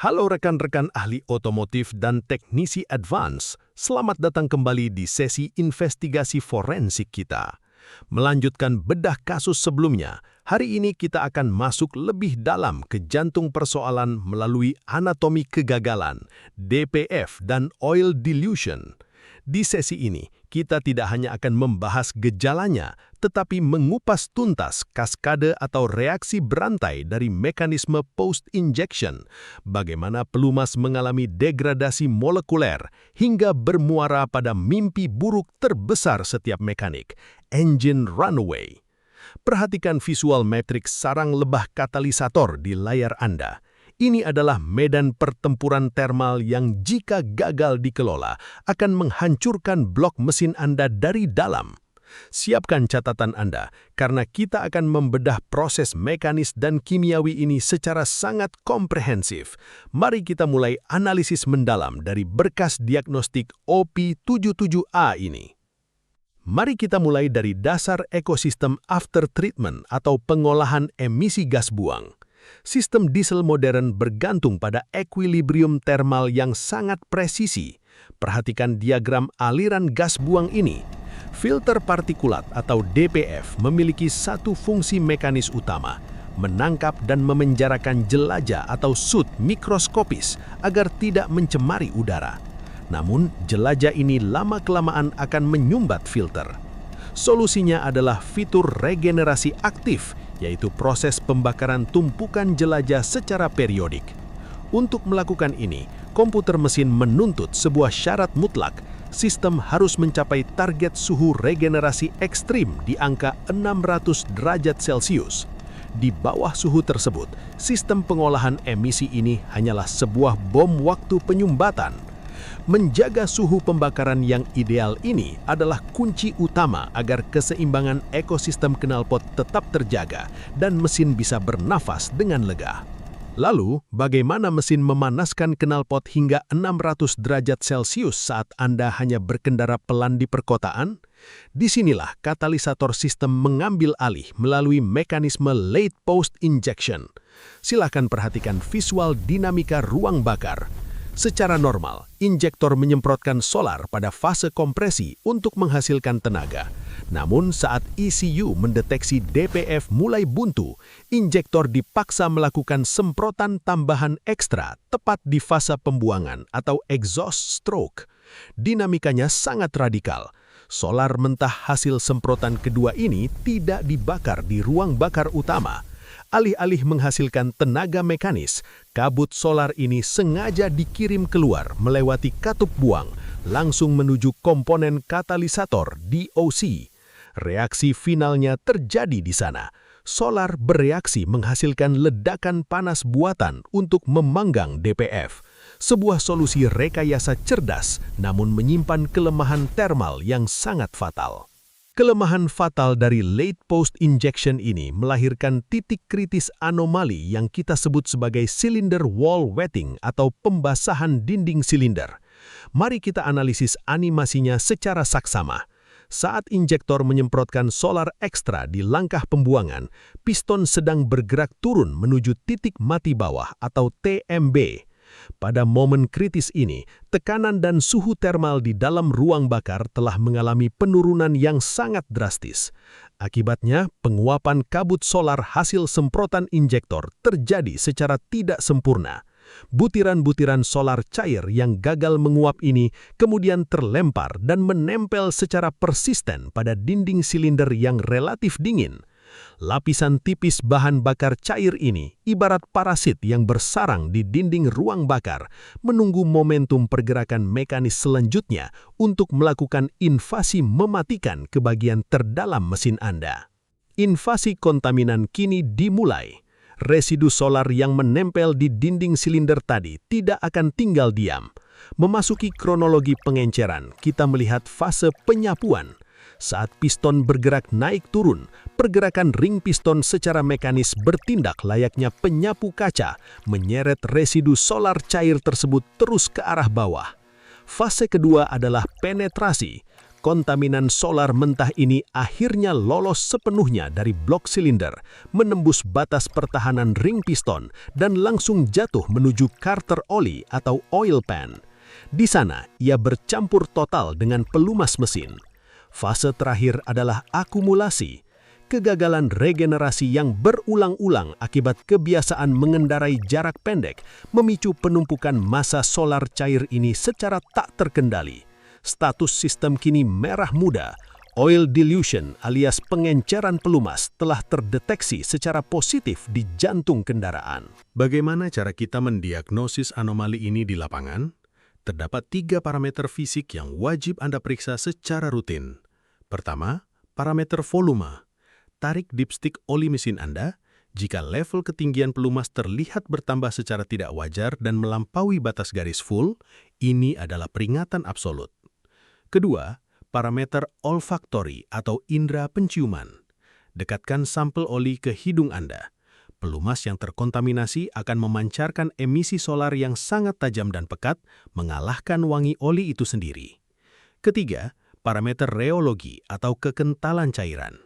Halo rekan-rekan ahli otomotif dan teknisi advance, selamat datang kembali di sesi investigasi forensik kita. Melanjutkan bedah kasus sebelumnya, hari ini kita akan masuk lebih dalam ke jantung persoalan melalui anatomi kegagalan, DPF dan oil dilution. Di sesi ini, kita tidak hanya akan membahas gejalanya, tetapi mengupas tuntas kaskade atau reaksi berantai dari mekanisme post-injection, bagaimana pelumas mengalami degradasi molekuler hingga bermuara pada mimpi buruk terbesar setiap mekanik, engine runaway. Perhatikan visual matriks sarang lebah katalisator di layar Anda. Ini adalah medan pertempuran termal yang jika gagal dikelola akan menghancurkan blok mesin Anda dari dalam. Siapkan catatan Anda, karena kita akan membedah proses mekanis dan kimiawi ini secara sangat komprehensif. Mari kita mulai analisis mendalam dari berkas diagnostik OP77A ini. Mari kita mulai dari dasar ekosistem after treatment atau pengolahan emisi gas buang. Sistem diesel modern bergantung pada equilibrium termal yang sangat presisi. Perhatikan diagram aliran gas buang ini. Filter partikulat atau DPF memiliki satu fungsi mekanis utama, menangkap dan memenjarakan jelajah atau soot mikroskopis agar tidak mencemari udara. Namun, jelajah ini lama-kelamaan akan menyumbat filter. Solusinya adalah fitur regenerasi aktif, yaitu proses pembakaran tumpukan jelajah secara periodik. Untuk melakukan ini, komputer mesin menuntut sebuah syarat mutlak. Sistem harus mencapai target suhu regenerasi ekstrim di angka 600 derajat Celcius. Di bawah suhu tersebut, sistem pengolahan emisi ini hanyalah sebuah bom waktu penyumbatan. Menjaga suhu pembakaran yang ideal ini adalah kunci utama agar keseimbangan ekosistem knalpot tetap terjaga dan mesin bisa bernafas dengan lega. Lalu, bagaimana mesin memanaskan knalpot hingga 600 derajat Celcius saat Anda hanya berkendara pelan di perkotaan? Disinilah katalisator sistem mengambil alih melalui mekanisme late post injection. Silakan perhatikan visual dinamika ruang bakar. Secara normal, injektor menyemprotkan solar pada fase kompresi untuk menghasilkan tenaga. Namun saat ECU mendeteksi DPF mulai buntu, injektor dipaksa melakukan semprotan tambahan ekstra tepat di fase pembuangan atau exhaust stroke. Dinamikanya sangat radikal. Solar mentah hasil semprotan kedua ini tidak dibakar di ruang bakar utama. Alih-alih menghasilkan tenaga mekanis, kabut solar ini sengaja dikirim keluar melewati katup buang, langsung menuju komponen katalisator DOC. Reaksi finalnya terjadi di sana. Solar bereaksi menghasilkan ledakan panas buatan untuk memanggang DPF. Sebuah solusi rekayasa cerdas, namun menyimpan kelemahan termal yang sangat fatal. Kelemahan fatal dari late post injection ini melahirkan titik kritis anomali yang kita sebut sebagai cylinder wall wetting atau pembasahan dinding silinder. Mari kita analisis animasinya secara saksama. Saat injektor menyemprotkan solar ekstra di langkah pembuangan, piston sedang bergerak turun menuju titik mati bawah atau TMB. Pada momen kritis ini, tekanan dan suhu termal di dalam ruang bakar telah mengalami penurunan yang sangat drastis. Akibatnya, penguapan kabut solar hasil semprotan injektor terjadi secara tidak sempurna. Butiran-butiran solar cair yang gagal menguap ini kemudian terlempar dan menempel secara persisten pada dinding silinder yang relatif dingin. Lapisan tipis bahan bakar cair ini ibarat parasit yang bersarang di dinding ruang bakar, menunggu momentum pergerakan mekanis selanjutnya untuk melakukan invasi mematikan ke bagian terdalam mesin Anda. Invasi kontaminan kini dimulai. Residu solar yang menempel di dinding silinder tadi tidak akan tinggal diam. Memasuki kronologi pengenceran, kita melihat fase penyapuan. Saat piston bergerak naik turun, pergerakan ring piston secara mekanis bertindak layaknya penyapu kaca, menyeret residu solar cair tersebut terus ke arah bawah. Fase kedua adalah penetrasi. Kontaminan solar mentah ini akhirnya lolos sepenuhnya dari blok silinder, menembus batas pertahanan ring piston, dan langsung jatuh menuju karter oli atau oil pan. Di sana, ia bercampur total dengan pelumas mesin. Fase terakhir adalah akumulasi. Kegagalan regenerasi yang berulang-ulang akibat kebiasaan mengendarai jarak pendek memicu penumpukan massa solar cair ini secara tak terkendali. Status sistem kini merah muda. Oil dilution alias pengenceran pelumas telah terdeteksi secara positif di jantung kendaraan. Bagaimana cara kita mendiagnosis anomali ini di lapangan? Terdapat 3 parameter fisik yang wajib Anda periksa secara rutin. Pertama, parameter volume. Tarik dipstick oli mesin Anda. Jika level ketinggian pelumas terlihat bertambah secara tidak wajar dan melampaui batas garis full, ini adalah peringatan absolut. Kedua, parameter olfaktori atau indera penciuman. Dekatkan sampel oli ke hidung Anda. Pelumas yang terkontaminasi akan memancarkan emisi solar yang sangat tajam dan pekat, mengalahkan wangi oli itu sendiri. Ketiga, parameter reologi atau kekentalan cairan.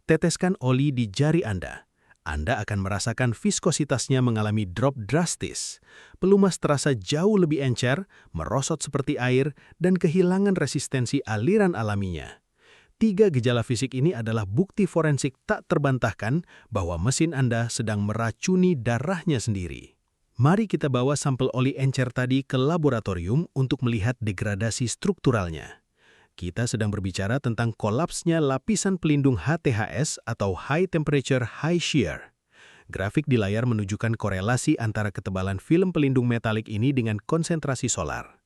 Teteskan oli di jari Anda. Anda akan merasakan viskositasnya mengalami drop drastis. Pelumas terasa jauh lebih encer, merosot seperti air, dan kehilangan resistensi aliran alaminya. 3 gejala fisik ini adalah bukti forensik tak terbantahkan bahwa mesin Anda sedang meracuni darahnya sendiri. Mari kita bawa sampel oli encer tadi ke laboratorium untuk melihat degradasi strukturalnya. Kita sedang berbicara tentang kolapsnya lapisan pelindung HTHS atau High Temperature High Shear. Grafik di layar menunjukkan korelasi antara ketebalan film pelindung metalik ini dengan konsentrasi solar.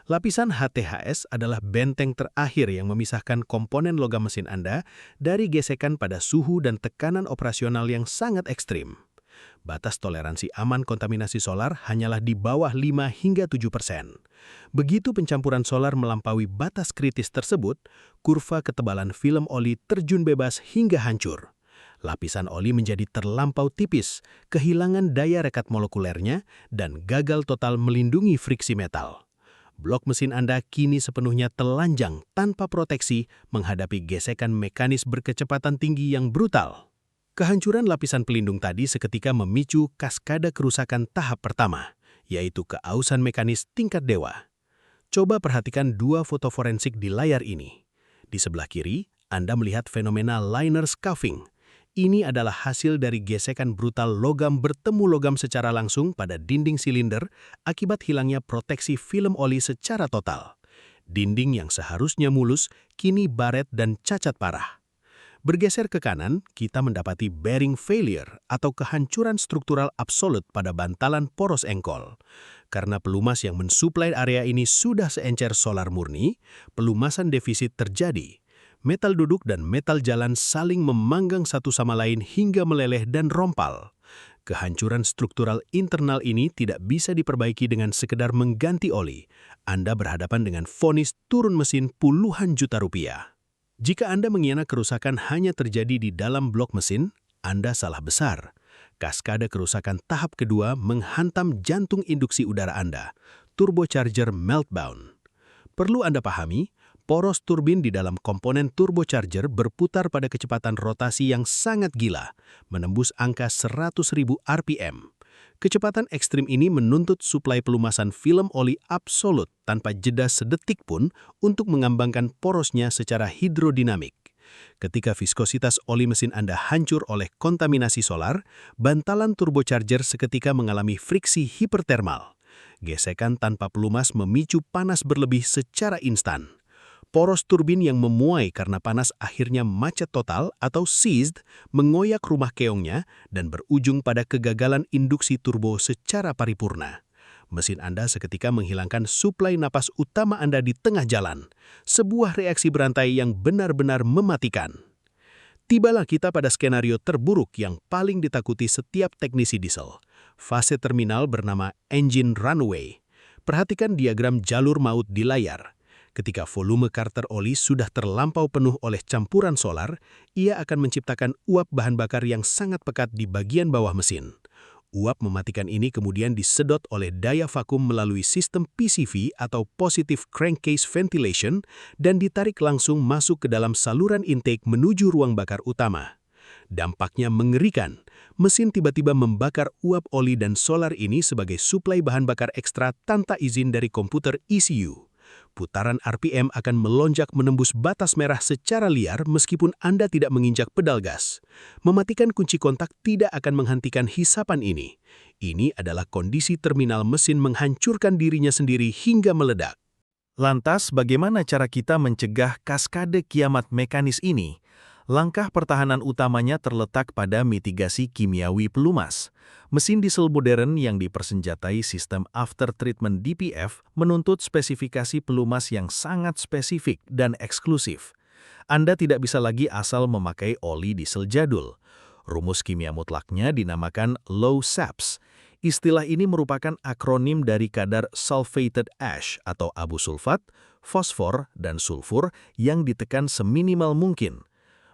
Lapisan HTHS adalah benteng terakhir yang memisahkan komponen logam mesin Anda dari gesekan pada suhu dan tekanan operasional yang sangat ekstrim. Batas toleransi aman kontaminasi solar hanyalah di bawah 5 hingga 7%. Begitu pencampuran solar melampaui batas kritis tersebut, kurva ketebalan film oli terjun bebas hingga hancur. Lapisan oli menjadi terlampau tipis, kehilangan daya rekat molekulernya, dan gagal total melindungi friksi metal. Blok mesin Anda kini sepenuhnya telanjang tanpa proteksi menghadapi gesekan mekanis berkecepatan tinggi yang brutal. Kehancuran lapisan pelindung tadi seketika memicu kaskade kerusakan tahap pertama, yaitu keausan mekanis tingkat dewa. Coba perhatikan 2 foto forensik di layar ini. Di sebelah kiri, Anda melihat fenomena liner scuffing. Ini adalah hasil dari gesekan brutal logam bertemu logam secara langsung pada dinding silinder akibat hilangnya proteksi film oli secara total. Dinding yang seharusnya mulus kini baret dan cacat parah. Bergeser ke kanan, kita mendapati bearing failure atau kehancuran struktural absolut pada bantalan poros engkol. Karena pelumas yang mensuplai area ini sudah seencer solar murni, pelumasan defisit terjadi. Metal duduk dan metal jalan saling memanggang satu sama lain hingga meleleh dan rompal. Kehancuran struktural internal ini tidak bisa diperbaiki dengan sekedar mengganti oli. Anda berhadapan dengan vonis turun mesin puluhan juta rupiah. Jika Anda mengira kerusakan hanya terjadi di dalam blok mesin, Anda salah besar. Kaskade kerusakan tahap kedua menghantam jantung induksi udara Anda, turbocharger meltdown. Perlu Anda pahami, poros turbin di dalam komponen turbocharger berputar pada kecepatan rotasi yang sangat gila, menembus angka 100.000 RPM. Kecepatan ekstrim ini menuntut suplai pelumasan film oli absolut tanpa jeda sedetik pun untuk mengembangkan porosnya secara hidrodinamik. Ketika viskositas oli mesin Anda hancur oleh kontaminasi solar, bantalan turbocharger seketika mengalami friksi hipertermal. Gesekan tanpa pelumas memicu panas berlebih secara instan. Poros turbin yang memuai karena panas akhirnya macet total atau seized, mengoyak rumah keongnya dan berujung pada kegagalan induksi turbo secara paripurna. Mesin Anda seketika menghilangkan suplai napas utama Anda di tengah jalan, sebuah reaksi berantai yang benar-benar mematikan. Tibalah kita pada skenario terburuk yang paling ditakuti setiap teknisi diesel. Fase terminal bernama engine runway. Perhatikan diagram jalur maut di layar. Ketika volume karter oli sudah terlampau penuh oleh campuran solar, ia akan menciptakan uap bahan bakar yang sangat pekat di bagian bawah mesin. Uap mematikan ini kemudian disedot oleh daya vakum melalui sistem PCV atau Positive Crankcase Ventilation dan ditarik langsung masuk ke dalam saluran intake menuju ruang bakar utama. Dampaknya mengerikan. Mesin tiba-tiba membakar uap oli dan solar ini sebagai suplai bahan bakar ekstra tanpa izin dari komputer ECU. Putaran RPM akan melonjak menembus batas merah secara liar meskipun Anda tidak menginjak pedal gas. Mematikan kunci kontak tidak akan menghentikan hisapan ini. Ini adalah kondisi terminal mesin menghancurkan dirinya sendiri hingga meledak. Lantas, bagaimana cara kita mencegah kaskade kiamat mekanis ini? Langkah pertahanan utamanya terletak pada mitigasi kimiawi pelumas. Mesin diesel modern yang dipersenjatai sistem after treatment DPF menuntut spesifikasi pelumas yang sangat spesifik dan eksklusif. Anda tidak bisa lagi asal memakai oli diesel jadul. Rumus kimia mutlaknya dinamakan low SAPS. Istilah ini merupakan akronim dari kadar sulfated ash atau abu sulfat, fosfor, dan sulfur yang ditekan seminimal mungkin.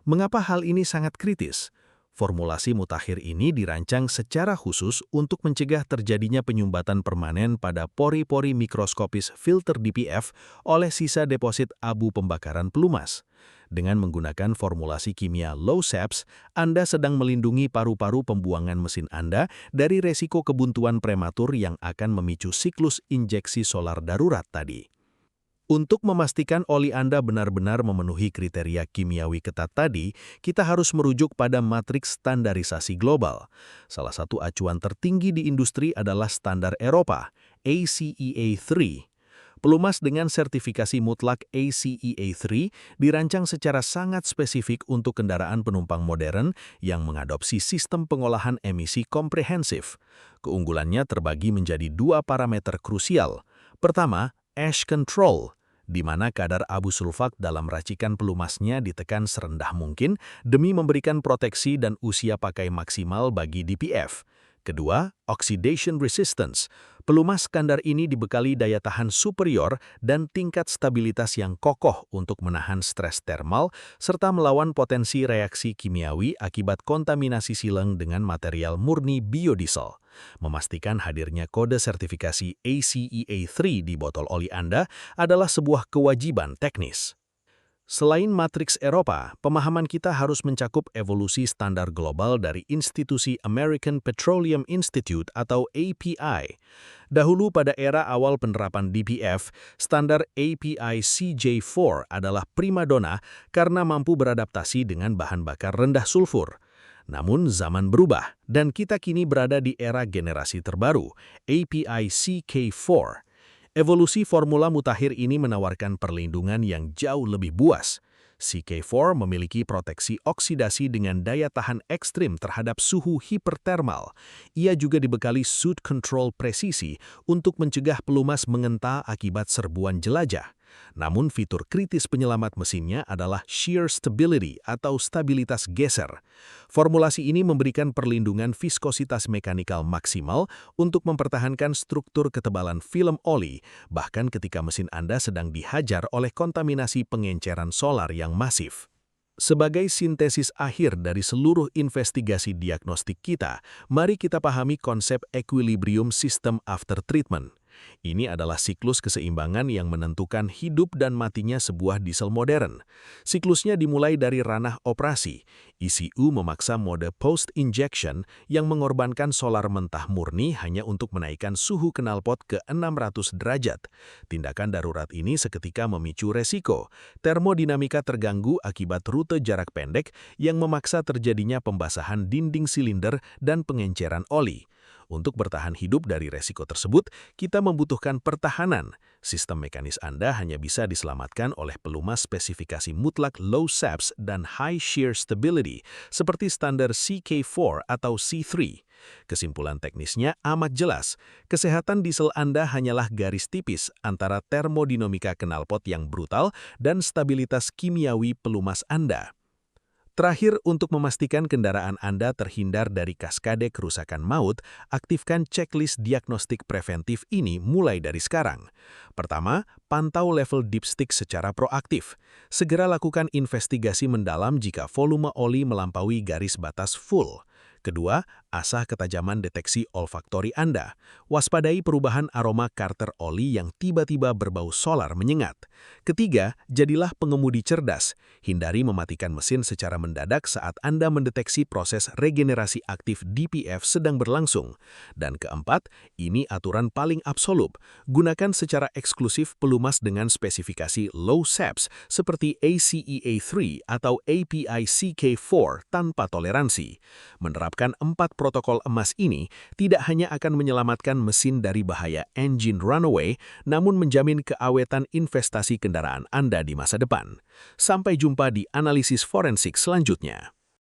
Mengapa hal ini sangat kritis? Formulasi mutakhir ini dirancang secara khusus untuk mencegah terjadinya penyumbatan permanen pada pori-pori mikroskopis filter DPF oleh sisa deposit abu pembakaran pelumas. Dengan menggunakan formulasi kimia low SAPS, Anda sedang melindungi paru-paru pembuangan mesin Anda dari resiko kebuntuan prematur yang akan memicu siklus injeksi solar darurat tadi. Untuk memastikan oli Anda benar-benar memenuhi kriteria kimiawi ketat tadi, kita harus merujuk pada matriks standarisasi global. Salah satu acuan tertinggi di industri adalah standar Eropa, ACEA3. Pelumas dengan sertifikasi mutlak ACEA3 dirancang secara sangat spesifik untuk kendaraan penumpang modern yang mengadopsi sistem pengolahan emisi komprehensif. Keunggulannya terbagi menjadi dua parameter krusial. Pertama, ash control, di mana kadar abu sulfat dalam racikan pelumasnya ditekan serendah mungkin demi memberikan proteksi dan usia pakai maksimal bagi DPF. Kedua, oxidation resistance. Pelumas standar ini dibekali daya tahan superior dan tingkat stabilitas yang kokoh untuk menahan stres termal serta melawan potensi reaksi kimiawi akibat kontaminasi silang dengan material murni biodiesel. Memastikan hadirnya kode sertifikasi ACEA3 di botol oli Anda adalah sebuah kewajiban teknis. Selain matriks Eropa, pemahaman kita harus mencakup evolusi standar global dari institusi American Petroleum Institute atau API. Dahulu pada era awal penerapan DPF, standar API CJ4 adalah primadona karena mampu beradaptasi dengan bahan bakar rendah sulfur. Namun zaman berubah, dan kita kini berada di era generasi terbaru, API CK4. Evolusi formula mutakhir ini menawarkan perlindungan yang jauh lebih buas. CK4 memiliki proteksi oksidasi dengan daya tahan ekstrim terhadap suhu hipertermal. Ia juga dibekali soot control presisi untuk mencegah pelumas mengental akibat serbuan jelajah. Namun fitur kritis penyelamat mesinnya adalah shear stability atau stabilitas geser. Formulasi ini memberikan perlindungan viskositas mekanikal maksimal untuk mempertahankan struktur ketebalan film oli, bahkan ketika mesin Anda sedang dihajar oleh kontaminasi pengenceran solar yang masif. Sebagai sintesis akhir dari seluruh investigasi diagnostik kita, mari kita pahami konsep equilibrium system after treatment. Ini adalah siklus keseimbangan yang menentukan hidup dan matinya sebuah diesel modern. Siklusnya dimulai dari ranah operasi. ECU memaksa mode post-injection yang mengorbankan solar mentah murni hanya untuk menaikkan suhu knalpot ke 600 derajat. Tindakan darurat ini seketika memicu resiko. Termodinamika terganggu akibat rute jarak pendek yang memaksa terjadinya pembasahan dinding silinder dan pengenceran oli. Untuk bertahan hidup dari resiko tersebut, kita membutuhkan pertahanan. Sistem mekanis Anda hanya bisa diselamatkan oleh pelumas spesifikasi mutlak low SAPS dan high shear stability, seperti standar CK4 atau C3. Kesimpulan teknisnya amat jelas. Kesehatan diesel Anda hanyalah garis tipis antara termodinamika knalpot yang brutal dan stabilitas kimiawi pelumas Anda. Terakhir, untuk memastikan kendaraan Anda terhindar dari kaskade kerusakan maut, aktifkan checklist diagnostik preventif ini mulai dari sekarang. Pertama, pantau level dipstick secara proaktif. Segera lakukan investigasi mendalam jika volume oli melampaui garis batas full. Kedua, asah ketajaman deteksi olfaktori Anda. Waspadai perubahan aroma karter oli yang tiba-tiba berbau solar menyengat. Ketiga, jadilah pengemudi cerdas. Hindari mematikan mesin secara mendadak saat Anda mendeteksi proses regenerasi aktif DPF sedang berlangsung. Dan keempat, ini aturan paling absolut. Gunakan secara eksklusif pelumas dengan spesifikasi low SEPs seperti ACEA3 atau API CK4 tanpa toleransi. Menerapkan 4 protokol emas ini tidak hanya akan menyelamatkan mesin dari bahaya engine runaway, namun menjamin keawetan investasi kendaraan Anda di masa depan. Sampai jumpa di analisis forensik selanjutnya.